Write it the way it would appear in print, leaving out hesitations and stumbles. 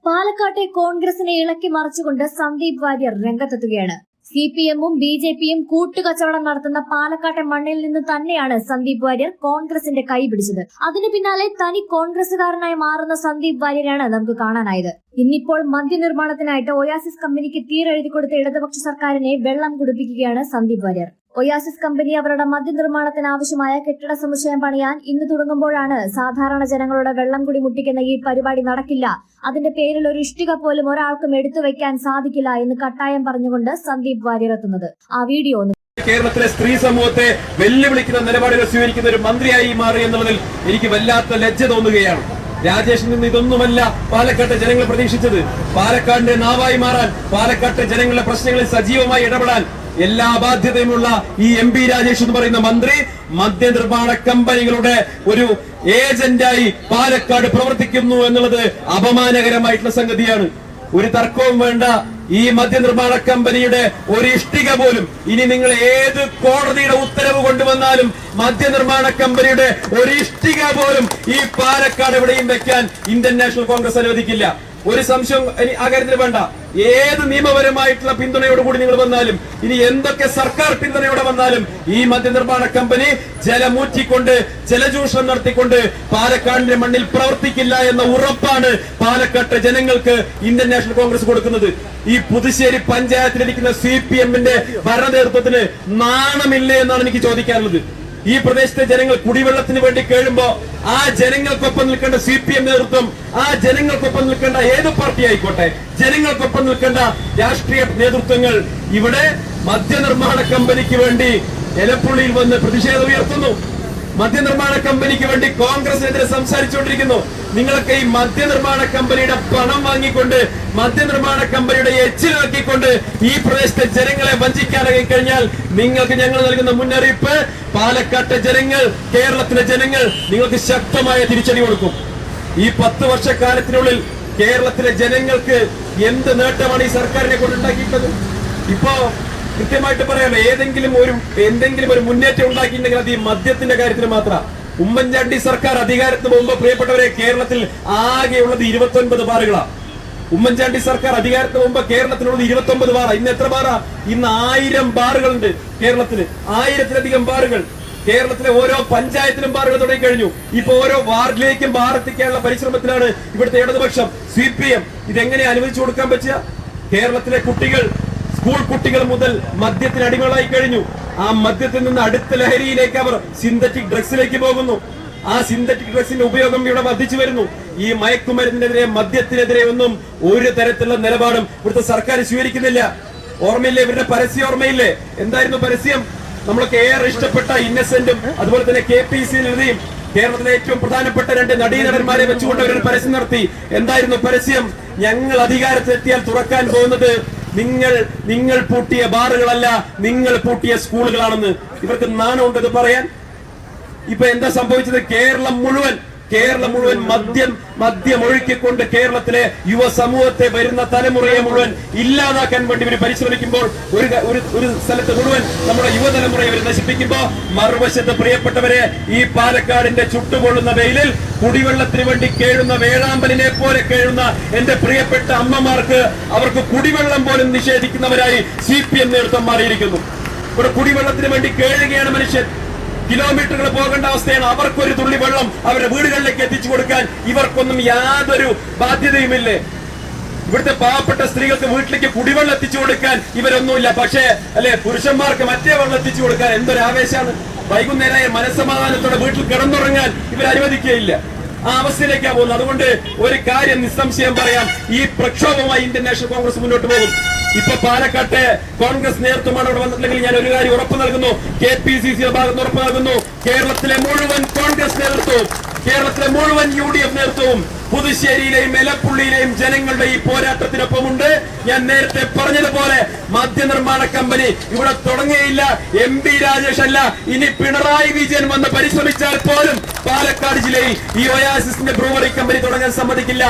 പാലക്കാട്ടെ കോൺഗ്രസിനെ ഇളക്കി മറിച്ചുകൊണ്ട് സന്ദീപ് വാര്യർ രംഗത്തെത്തുകയാണ്. സിപിഎമ്മും ബിജെപിയും കൂട്ടുകച്ചവടം നടത്തുന്ന പാലക്കാട്ടെ മണ്ണിൽ നിന്ന് തന്നെയാണ് സന്ദീപ് വാര്യർ കോൺഗ്രസിന്റെ കൈ പിടിച്ചത്. അതിനു പിന്നാലെ തനി കോൺഗ്രസുകാരനായി മാറുന്ന സന്ദീപ് വാര്യരാണ് നമുക്ക് കാണാനായത്. ഇന്നിപ്പോൾ മദ്യനിർമ്മാണത്തിനായിട്ട് ഒയാസിസ് കമ്പനിക്ക് തീരെഴുതി കൊടുത്ത ഇടതുപക്ഷ സർക്കാരിനെ വെള്ളം കുടിപ്പിക്കുകയാണ് സന്ദീപ് വാര്യർ. ഒയാസിസ് കമ്പനി അവരുടെ മദ്യനിർമ്മാണത്തിന് ആവശ്യമായ കെട്ടിട സമുച്ചയം പണിയാൻ ഇന്ന് തുടങ്ങുമ്പോഴാണ് സാധാരണ ജനങ്ങളുടെ വെള്ളം കുടി മുട്ടിക്കുന്ന ഈ പരിപാടി നടക്കില്ല, അതിന്റെ പേരിൽ ഒരു ഇഷ്ടിക പോലും ഒരാൾക്കും എടുത്തു വെക്കാൻ സാധിക്കില്ല എന്ന് കട്ടായം പറഞ്ഞുകൊണ്ട് സന്ദീപ് വാര്യർ എത്തുന്നത്. ആ വീഡിയോ കേരളത്തിലെ സ്ത്രീ സമൂഹത്തെ വെല്ലുവിളിക്കുന്ന നിലപാടുകൾ സ്വീകരിക്കുന്ന ഒരു മന്ത്രിയായി മാറി എന്നുള്ളതിൽ എനിക്ക് വല്ലാത്ത ലജ്ജ തോന്നുകയാണ്. രാജേഷിൽ നിന്ന് ഇതൊന്നുമല്ല പാലക്കാട്ടെ ജനങ്ങൾ പ്രതീക്ഷിച്ചത്. പാലക്കാടിന്റെ നാവായി മാറാൻ, പാലക്കാട്ടെ ജനങ്ങളുടെ പ്രശ്നങ്ങളിൽ സജീവമായി ഇടപെടാൻ എല്ലാ ബാധ്യതയുമുള്ള ഈ എം.പി. രാജേഷ് എന്ന് പറയുന്ന മന്ത്രി മദ്യനിർമ്മാണ കമ്പനികളുടെ ഒരു ഏജന്റായി പാലക്കാട് പ്രവർത്തിക്കുന്നു എന്നുള്ളത് അപമാനകരമായിട്ടുള്ള സംഗതിയാണ്. ഒരു തർക്കവും വേണ്ട. ഈ മദ്യനിർമ്മാണ കമ്പനിയുടെ ഒരു ഇഷ്ടിക പോലും ഇനി നിങ്ങൾ ഏത് കോടതിയുടെ ഉത്തരവ് കൊണ്ടുവന്നാലും മദ്യനിർമ്മാണ കമ്പനിയുടെ ഒരു ഇഷ്ടിക പോലും ഈ പാലക്കാട് എവിടെയും വെക്കാൻ ഇന്ത്യൻ നാഷണൽ കോൺഗ്രസ് അനുവദിക്കില്ല. ഒരു സംശയം ആ കാര്യത്തിൽ വേണ്ട. ഏത് നിയമപരമായിട്ടുള്ള പിന്തുണയോടുകൂടി നിങ്ങൾ വന്നാലും, ഇനി എന്തൊക്കെ സർക്കാർ പിന്തുണയോടെ വന്നാലും ഈ മദ്യനിർമ്മാണ കമ്പനി ജലമൂറ്റിക്കൊണ്ട് ജലചൂഷണം നടത്തിക്കൊണ്ട് പാലക്കാടിന്റെ മണ്ണിൽ പ്രവർത്തിക്കില്ല എന്ന ഉറപ്പാണ് പാലക്കാട്ടെ ജനങ്ങൾക്ക് ഇന്ത്യൻ നാഷണൽ കോൺഗ്രസ് കൊടുക്കുന്നത്. ഈ പുതുശ്ശേരി പഞ്ചായത്തിലിരിക്കുന്ന സിപിഎമ്മിന്റെ ഭരണ നേതൃത്വത്തിന് നാണമില്ലേ എന്നാണ് എനിക്ക് ചോദിക്കാനുള്ളത്. ഈ പ്രദേശത്തെ ജനങ്ങൾ കുടിവെള്ളത്തിന് വേണ്ടി കേഴുമ്പോ ആ ജനങ്ങൾക്കൊപ്പം നിൽക്കേണ്ട സിപിഎം നേതൃത്വം, ആ ജനങ്ങൾക്കൊപ്പം നിൽക്കേണ്ട ഏത് പാർട്ടി ആയിക്കോട്ടെ, ജനങ്ങൾക്കൊപ്പം നിൽക്കേണ്ട രാഷ്ട്രീയ നേതൃത്വങ്ങൾ ഇവിടെ മദ്യനിർമ്മാണ കമ്പനിക്ക് വേണ്ടി എലപ്പുള്ളിയിൽ വന്ന് പ്രതിഷേധം ഉയർത്തുന്നു. മദ്യനിർമ്മാണ കമ്പനിക്ക് വേണ്ടി കോൺഗ്രസിനെതിരെ സംസാരിച്ചുകൊണ്ടിരിക്കുന്നു. നിങ്ങളൊക്കെ ഈ മദ്യനിർമ്മാണ കമ്പനിയുടെ പണം വാങ്ങിക്കൊണ്ട്, മദ്യനിർമ്മാണ കമ്പനിയുടെ എച്ചിലാക്കിക്കൊണ്ട് ഈ പ്രദേശത്തെ ജനങ്ങളെ വഞ്ചിക്കാനായി കഴിഞ്ഞാൽ നിങ്ങൾക്ക് ഞങ്ങൾ നൽകുന്ന മുന്നറിയിപ്പ്, പാലക്കാട്ടെ ജനങ്ങൾ, കേരളത്തിലെ ജനങ്ങൾ നിങ്ങൾക്ക് ശക്തമായ തിരിച്ചടി കൊടുക്കും. ഈ 10 വർഷക്കാലത്തിനുള്ളിൽ കേരളത്തിലെ ജനങ്ങൾക്ക് എന്ത് നേട്ടമാണ് ഈ സർക്കാരിനെ കൊണ്ടുണ്ടാക്കിയിട്ടത്? ഇപ്പോ കൃത്യമായിട്ട് പറയാമല്ലോ, എന്തെങ്കിലും ഒരു മുന്നേറ്റം ഉണ്ടാക്കിയിട്ടുണ്ടെങ്കിൽ അത് ഈ മദ്യത്തിന്റെ കാര്യത്തിൽ മാത്രം. ഉമ്മൻചാണ്ടി സർക്കാർ അധികാരത്തിന് മുമ്പ് പ്രിയപ്പെട്ടവരെ കേരളത്തിൽ ആകെയുള്ളത് 29 ബാറുകളാണ്. ഉമ്മൻചാണ്ടി സർക്കാർ അധികാരത്തിന് മുമ്പ് കേരളത്തിലുള്ളത് 29 ബാറാ. ഇന്ന് എത്ര ബാറാ? ഇന്ന് 1000 ബാറുകളുണ്ട് കേരളത്തിൽ. 1000-ലധികം ബാറുകൾ. കേരളത്തിലെ ഓരോ പഞ്ചായത്തിലും ബാറുകൾ തുടങ്ങി കഴിഞ്ഞു. ഇപ്പൊ ഓരോ വാർഡിലേക്കും ബാർ എത്തിക്കാനുള്ള പരിശ്രമത്തിലാണ് ഇവിടുത്തെ ഇടതുപക്ഷം, സിപിഎം. ഇതെങ്ങനെ അനുവദിച്ചു കൊടുക്കാൻ പറ്റുക? കേരളത്തിലെ കുട്ടികൾ, സ്കൂൾ കുട്ടികൾ മുതൽ മദ്യത്തിന് അടിമകളായി കഴിഞ്ഞു. ആ മദ്യത്തിൽ നിന്ന് അടുത്ത ലഹരിയിലേക്ക് അവർ സിന്തറ്റിക് ഡ്രഗ്സിലേക്ക് പോകുന്നു. ആ സിന്തറ്റിക് ഡ്രഗ്സിന്റെ ഉപയോഗം ഇവിടെ വർദ്ധിച്ചു വരുന്നു. ഈ മയക്കുമരുന്നിനെതിരെ, മദ്യത്തിനെതിരെ ഒന്നും ഒരു തരത്തിലുള്ള നിലപാടും ഇവിടുത്തെ സർക്കാർ സ്വീകരിക്കുന്നില്ല. ഓർമ്മയില്ലേ ഇവരുടെ പരസ്യം? ഓർമ്മയില്ലേ എന്തായിരുന്നു പരസ്യം? നമ്മളൊക്കെ ഏറെ ഇഷ്ടപ്പെട്ട ഇന്നസെന്റും അതുപോലെ തന്നെ KPC എഴുതിയും കേരളത്തിലെ ഏറ്റവും പ്രധാനപ്പെട്ട 2 നടീനടന്മാരെ വെച്ചുകൊണ്ട് അവരൊരു പരസ്യം നടത്തി. എന്തായിരുന്നു പരസ്യം? ഞങ്ങൾ അധികാരത്തിലെത്തിയാൽ തുറക്കാൻ പോകുന്നത് നിങ്ങൾ പൂട്ടിയ ബാറുകളല്ല, നിങ്ങൾ പൂട്ടിയ സ്കൂളുകളാണെന്ന്. ഇവർക്ക് നാണമുണ്ട് ഇത് പറയാൻ? ഇപ്പൊ എന്താ സംഭവിച്ചത്? കേരളം മുഴുവൻ മദ്യം ഒഴുക്കിക്കൊണ്ട് കേരളത്തിലെ യുവ സമൂഹത്തെ, വരുന്ന തലമുറയെ മുഴുവൻ ഇല്ലാതാക്കാൻ വേണ്ടി ഇവർ പരിശ്രമിക്കുമ്പോൾ, ഒരു സ്ഥലത്ത് മുഴുവൻ നമ്മുടെ യുവതലമുറയെ ഇവർ നശിപ്പിക്കുമ്പോ, മറുവശത്ത് പ്രിയപ്പെട്ടവരെ ഈ പാലക്കാടിന്റെ ചുട്ടുകൊള്ളുന്ന വെയിലിൽ കുടിവെള്ളത്തിന് വേണ്ടി കേഴുന്ന, വേഴാമ്പലിനെ പോലെ കേഴുന്ന എന്റെ പ്രിയപ്പെട്ട അമ്മമാർക്ക്, അവർക്ക് കുടിവെള്ളം പോലും നിഷേധിക്കുന്നവരായി സിപിഎം നേതൃത്വം മാറിയിരിക്കുന്നു. ഇവിടെ കുടിവെള്ളത്തിന് വേണ്ടി കേഴുകയാണ് മനുഷ്യൻ. കിലോമീറ്ററുകൾ പോകേണ്ട അവസ്ഥയാണ്. അവർക്കൊരു തുള്ളി വെള്ളം അവരുടെ വീടുകളിലേക്ക് എത്തിച്ചു കൊടുക്കാൻ ഇവർക്കൊന്നും യാതൊരു ബാധ്യതയുമില്ലേ? ഇവിടുത്തെ പാവപ്പെട്ട സ്ത്രീകൾക്ക് വീട്ടിലേക്ക് കുടിവെള്ളം എത്തിച്ചു കൊടുക്കാൻ ഇവരൊന്നുമില്ല. പക്ഷേ പുരുഷന്മാർക്ക് മറ്റേ വെള്ളം എത്തിച്ചു കൊടുക്കാൻ എന്തൊരു ആവേശമാണ്! വൈകുന്നേരമായ മനസ്സമാധാനത്തോടെ വീട്ടിൽ കിടന്നുറങ്ങാൻ ഇവർ അനുവദിക്കുകയില്ല. ആ അവസ്ഥയിലേക്കാണ് പോകുന്നത്. അതുകൊണ്ട് ഒരു കാര്യം നിസ്സംശയം പറയാം, ഈ പ്രക്ഷോഭമായി ഇന്ത്യൻ നാഷണൽ കോൺഗ്രസ് മുന്നോട്ട് പോകും. ഇപ്പൊ പാലക്കാട്ടെ കോൺഗ്രസ് നേതൃത്വമാണ് അവിടെ വന്നിട്ടുണ്ടെങ്കിൽ ഞാൻ ഒരു കാര്യം ഉറപ്പ് നൽകുന്നു, KPCC ഭാഗത്ത് ഉറപ്പ് നൽകുന്നു, കേരളത്തിലെ മുഴുവൻ കോൺഗ്രസ് നേതൃത്വവും, കേരളത്തിലെ മുഴുവൻ UDF നേതൃത്വവും പുതുശ്ശേരിയിലെയും എലപ്പുള്ളിയിലെയും ജനങ്ങളുടെ ഈ പോരാട്ടത്തിനൊപ്പമുണ്ട്. ഞാൻ നേരത്തെ പറഞ്ഞതുപോലെ മദ്യനിർമ്മാണ കമ്പനി ഇവിടെ തുടങ്ങിയില്ല. എം.പി. രാജേഷ് അല്ല, ഇനി പിണറായി വിജയൻ വന്ന് പരിശ്രമിച്ചാൽ പോലും പാലക്കാട് ജില്ലയിൽ ഈ ഒയാസിസിന്റെ ബ്രൂവറി കമ്പനി തുടങ്ങാൻ സമ്മതിക്കില്ല.